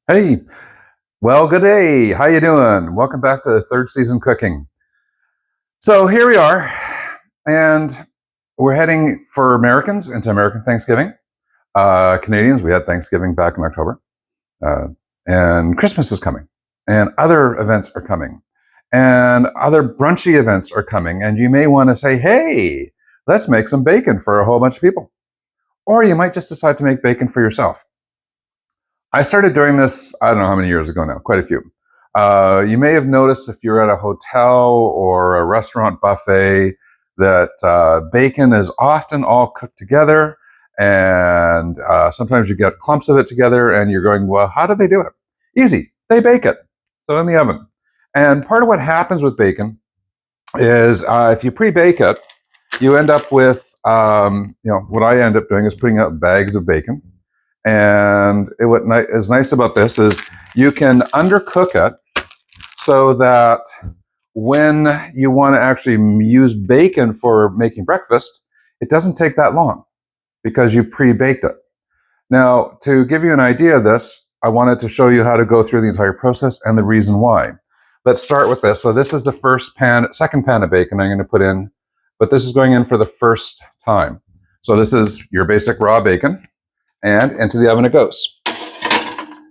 Hey, well, good day. How you doing? Welcome back to third season cooking. So here we are, and we're heading for Americans into American Thanksgiving. Canadians, we had Thanksgiving back in October, uh, and Christmas is coming, and other events are coming, and other brunchy events are coming, and you may want to say, "Hey, let's make some bacon for a whole bunch of people," or you might just decide to make bacon for yourself. I started doing this, I don't know how many years ago now, quite a few. You may have noticed if you're at a hotel or a restaurant buffet that bacon is often all cooked together, and sometimes you get clumps of it together, and you're going, well, how do they do it? Easy, they bake it. So in the oven. And part of what happens with bacon is if you pre-bake it, you end up with, what I end up doing is putting out bags of bacon. And what is nice about this is you can undercook it so that when you want to actually use bacon for making breakfast, it doesn't take that long because you've pre-baked it. Now, to give you an idea of this, I wanted to show you how to go through the entire process and the reason why. Let's start with this. So this is the second pan of bacon I'm going to put in, but this is going in for the first time. So this is your basic raw bacon. And into the oven it goes.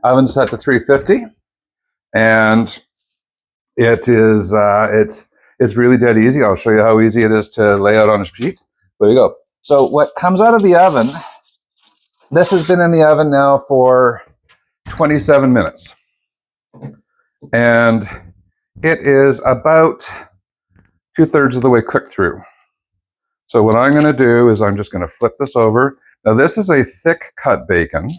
Oven set to 350, and it's really dead easy. I'll show you how easy it is to lay out on a sheet. There you go. So what comes out of the oven, this has been in the oven now for 27 minutes. And it is about 2/3 of the way cooked through. So what I'm going to do is I'm just going to flip this over. Now this is a thick cut bacon.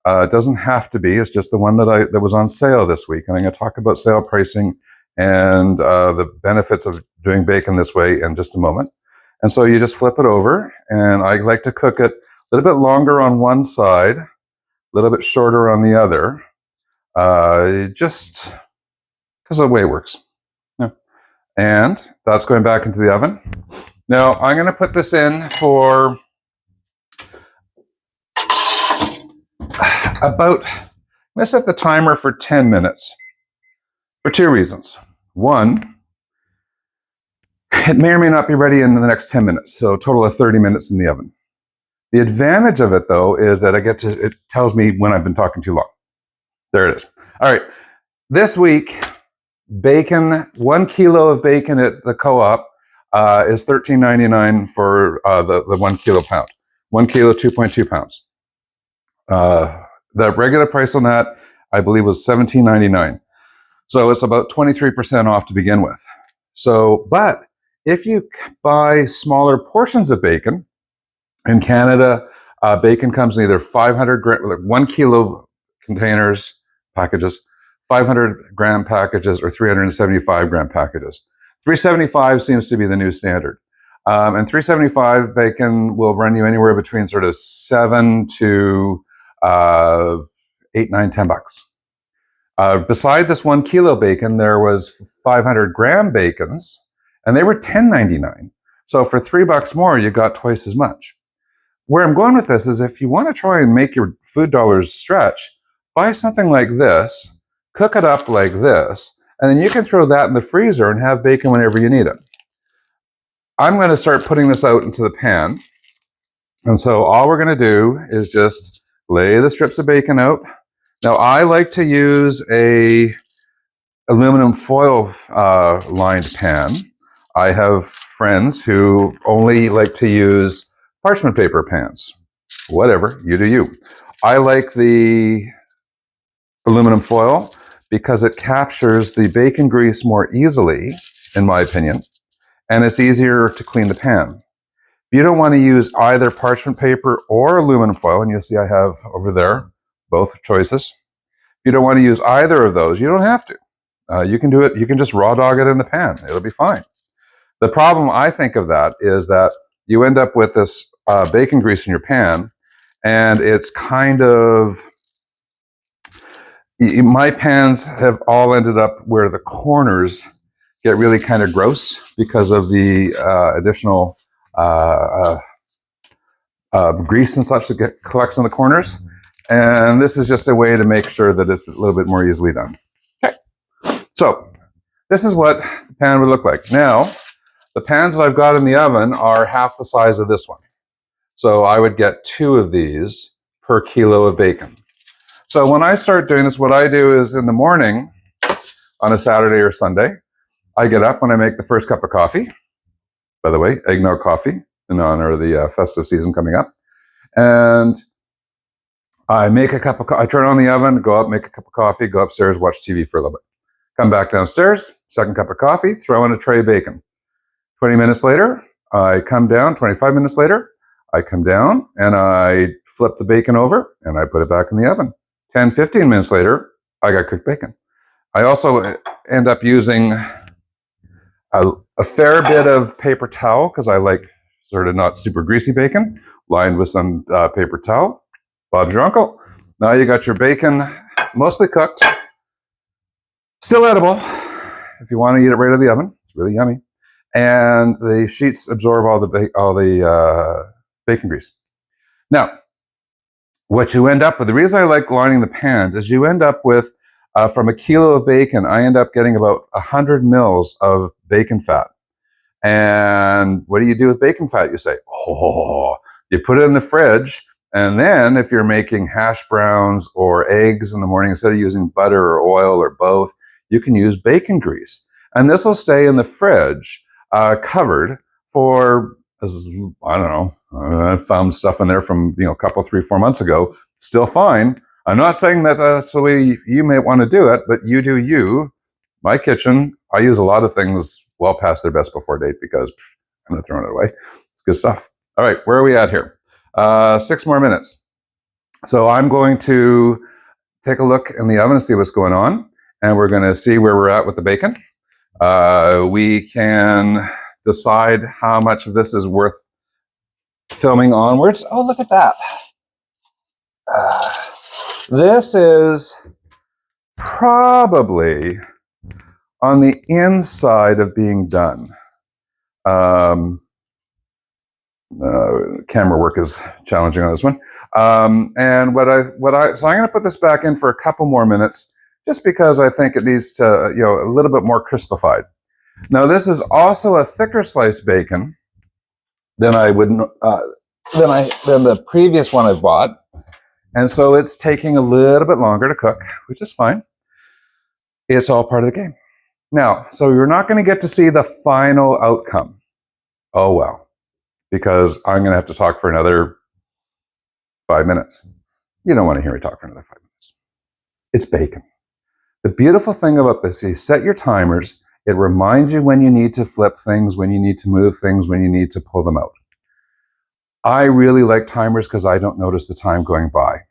It doesn't have to be. It's just the one that was on sale this week. And I'm going to talk about sale pricing and the benefits of doing bacon this way in just a moment. And so you just flip it over, and I like to cook it a little bit longer on one side, a little bit shorter on the other, just because of the way it works. Yeah. And that's going back into the oven. Now I'm going to put this in for about, let's set the timer for 10 minutes for two reasons. One, it may or may not be ready in the next 10 minutes, so a total of 30 minutes in the oven. The advantage of it, though, is that it tells me when I've been talking too long. There it is. All right. This week, bacon, 1 kilo of bacon at the co-op is $13.99 for the 1 kilo pound. 1 kilo, 2.2 pounds. The regular price on that, I believe, was $17.99. So it's about 23% off to begin with. So, but if you buy smaller portions of bacon, in Canada, bacon comes in either 1 kilo containers, packages, 500 gram packages, or 375 gram packages. 375 seems to be the new standard. And 375 bacon will run you anywhere between sort of $7 to $8, $9, $10. Beside this 1 kilo bacon, there was 500 gram bacons, and they were $10.99. So for $3 more, you got twice as much. Where I'm going with this is if you want to try and make your food dollars stretch, buy something like this, cook it up like this, and then you can throw that in the freezer and have bacon whenever you need it. I'm going to start putting this out into the pan. And so all we're going to do is just lay the strips of bacon out. Now I like to use a aluminum foil lined pan. I have friends who only like to use parchment paper pans. Whatever, you do you. I like the aluminum foil because it captures the bacon grease more easily, in my opinion, and it's easier to clean the pan. If you don't want to use either parchment paper or aluminum foil, and you'll see I have over there both choices. If you don't want to use either of those, you don't have to. You can do it. You can just raw dog it in the pan. It'll be fine. The problem I think of that is that you end up with this bacon grease in your pan, and it's kind of, my pans have all ended up where the corners get really kind of gross because of the additional grease and such that collects in the corners. And this is just a way to make sure that it's a little bit more easily done. Okay. So this is what the pan would look like. Now, the pans that I've got in the oven are half the size of this one. So I would get 2 of these per kilo of bacon. So when I start doing this, what I do is in the morning on a Saturday or Sunday, I get up when I make the first cup of coffee. By the way, eggnog coffee in honor of the festive season coming up. And I make a cup of I turn on the oven, go up, make a cup of coffee, go upstairs, watch TV for a little bit. Come back downstairs, second cup of coffee, throw in a tray of bacon. 20 minutes later, I come down, 25 minutes later, I come down and I flip the bacon over and I put it back in the oven. 10, 15 minutes later, I got cooked bacon. I also end up using a fair bit of paper towel because I like sort of not super greasy bacon, lined with some paper towel. Bob's your uncle. Now you got your bacon mostly cooked, still edible if you want to eat it right out of the oven. It's really yummy. And the sheets absorb all the bacon grease. Now, what you end up with, the reason I like lining the pans is you end up with, from a kilo of bacon, I end up getting about 100 mils of bacon fat. And what do you do with bacon fat? You say, oh, you put it in the fridge. And then if you're making hash browns or eggs in the morning, instead of using butter or oil or both, you can use bacon grease. And this will stay in the fridge covered for, I don't know, I found stuff in there from, a couple, 3, 4 months ago, still fine. I'm not saying that that's the way you may want to do it, but you do you. My kitchen, I use a lot of things well past their best before date because I'm not throwing it away. It's good stuff. All right, where are we at here? 6 more minutes. So I'm going to take a look in the oven and see what's going on. And we're going to see where we're at with the bacon. We can decide how much of this is worth filming onwards. Oh, look at that. This is probably on the inside of being done. Camera work is challenging on this one. And so I'm going to put this back in for a couple more minutes, just because I think it needs to, a little bit more crispified. Now, this is also a thicker sliced bacon than I would, than the previous one I bought. And so it's taking a little bit longer to cook, which is fine. It's all part of the game. Now, so you're not going to get to see the final outcome. Oh, well, because I'm going to have to talk for another 5 minutes. You don't want to hear me talk for another 5 minutes. It's bacon. The beautiful thing about this is you set your timers. It reminds you when you need to flip things, when you need to move things, when you need to pull them out. I really like timers because I don't notice the time going by.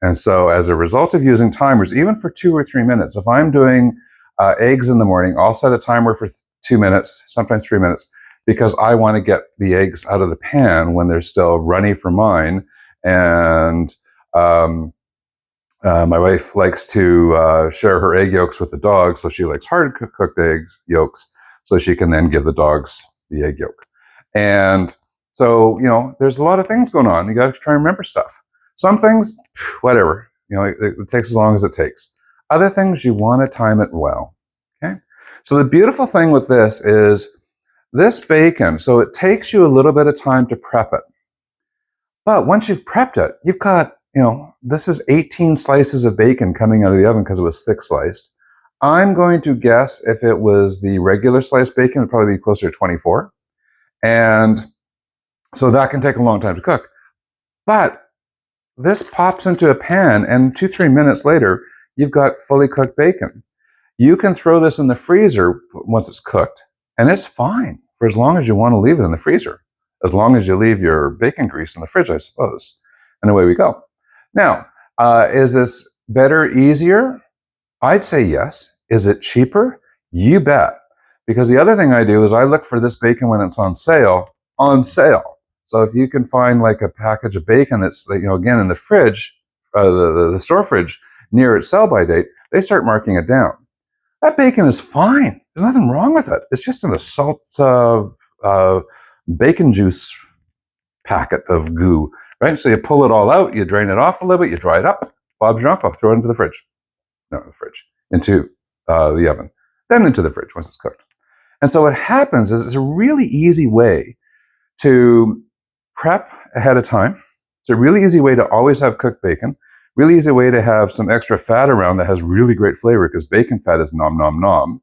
And so as a result of using timers, even for 2 or 3 minutes, if I'm doing eggs in the morning, I'll set a timer for 2 minutes, sometimes 3 minutes, because I want to get the eggs out of the pan when they're still runny for mine. And my wife likes to share her egg yolks with the dogs, so she likes hard cooked eggs yolks, so she can then give the dogs the egg yolk. And so, there's a lot of things going on. You got to try and remember stuff. Some things, whatever, it takes as long as it takes. Other things, you want to time it well, okay? So the beautiful thing with this is this bacon, so it takes you a little bit of time to prep it. But once you've prepped it, you've got, this is 18 slices of bacon coming out of the oven because it was thick sliced. I'm going to guess if it was the regular sliced bacon, it would probably be closer to 24. And so that can take a long time to cook. But this pops into a pan and 2-3 minutes later, you've got fully cooked bacon. You can throw this in the freezer once it's cooked, and it's fine for as long as you want to leave it in the freezer, as long as you leave your bacon grease in the fridge, I suppose. And away we go. Now, is this better, easier? I'd say yes. Is it cheaper? You bet. Because the other thing I do is I look for this bacon when it's on sale. So if you can find like a package of bacon that's, again, in the fridge, the store fridge, near its sell-by date, they start marking it down. That bacon is fine. There's nothing wrong with it. It's just in a salt bacon juice packet of goo right? So you pull it all out, you drain it off a little bit, you dry it up. Bob's your uncle. Throw it into the fridge. No, the fridge. Into the oven. Then into the fridge once it's cooked. And so what happens is it's a really easy way to prep ahead of time. It's a really easy way to always have cooked bacon. Really easy way to have some extra fat around that has really great flavor because bacon fat is nom nom nom.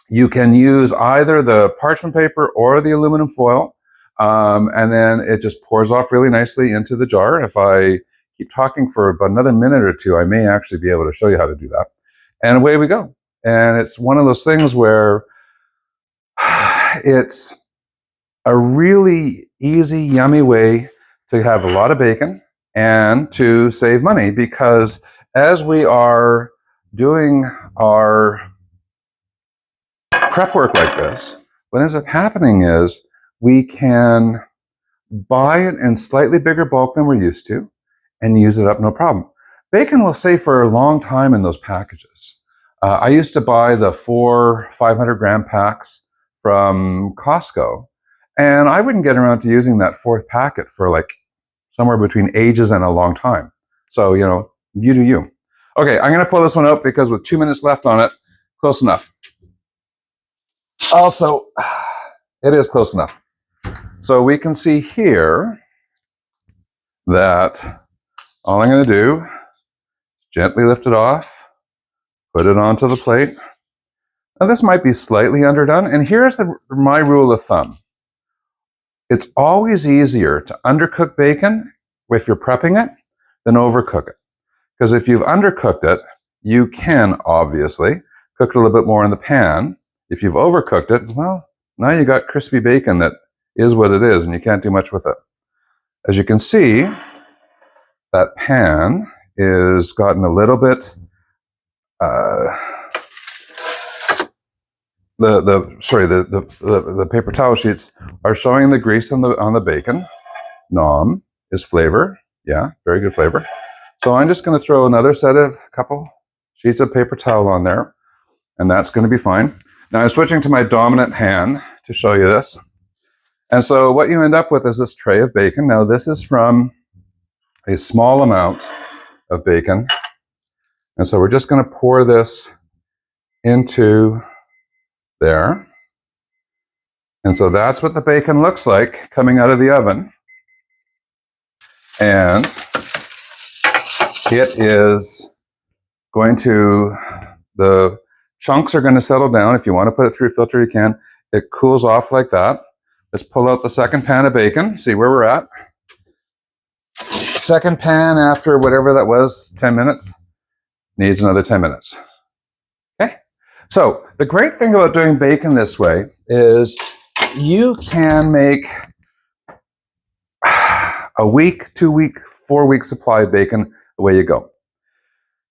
You can use either the parchment paper or the aluminum foil, and then it just pours off really nicely into the jar. If I keep talking for about another minute or two, I may actually be able to show you how to do that. And away we go. And it's one of those things where it's a really easy, yummy way to have a lot of bacon and to save money, because as we are doing our prep work like this, what ends up happening is we can buy it in slightly bigger bulk than we're used to and use it up no problem. Bacon will stay for a long time in those packages. I used to buy the 4 500-gram packs from Costco, and I wouldn't get around to using that 4th packet for like somewhere between ages and a long time. So, you know, you do you. Okay, I'm going to pull this one out because with 2 minutes left on it, close enough. Also, it is close enough. So we can see here that all I'm going to do is gently lift it off, put it onto the plate. Now this might be slightly underdone, and here's my rule of thumb. It's always easier to undercook bacon if you're prepping it than overcook it. Because if you've undercooked it, you can obviously cook it a little bit more in the pan. If you've overcooked it, well, now you got crispy bacon that is what it is, and you can't do much with it. As you can see, that pan is gotten a little bit, the paper towel sheets are showing the grease on the bacon. Nom is flavor. Yeah, very good flavor. So I'm just going to throw another couple sheets of paper towel on there, and that's going to be fine. Now I'm switching to my dominant hand to show you this. And so what you end up with is this tray of bacon. Now this is from a small amount of bacon. And so we're just going to pour this into there. And so that's what the bacon looks like coming out of the oven. And it is going to, the chunks are going to settle down. If you want to put it through a filter, you can. It cools off like that. Let's pull out the second pan of bacon, see where we're at. Second pan after whatever that was, 10 minutes, needs another 10 minutes. Okay? So the great thing about doing bacon this way is you can make a week, 2 week, 4 week supply of bacon. Away you go.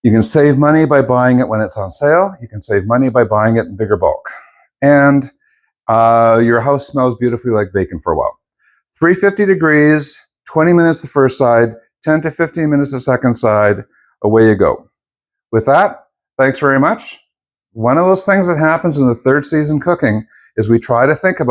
You can save money by buying it when it's on sale. You can save money by buying it in bigger bulk. And your house smells beautifully like bacon for a while. 350 degrees, 20 minutes the first side, 10 to 15 minutes the second side, away you go. With that, thanks very much. One of those things that happens in the third season cooking is we try to think about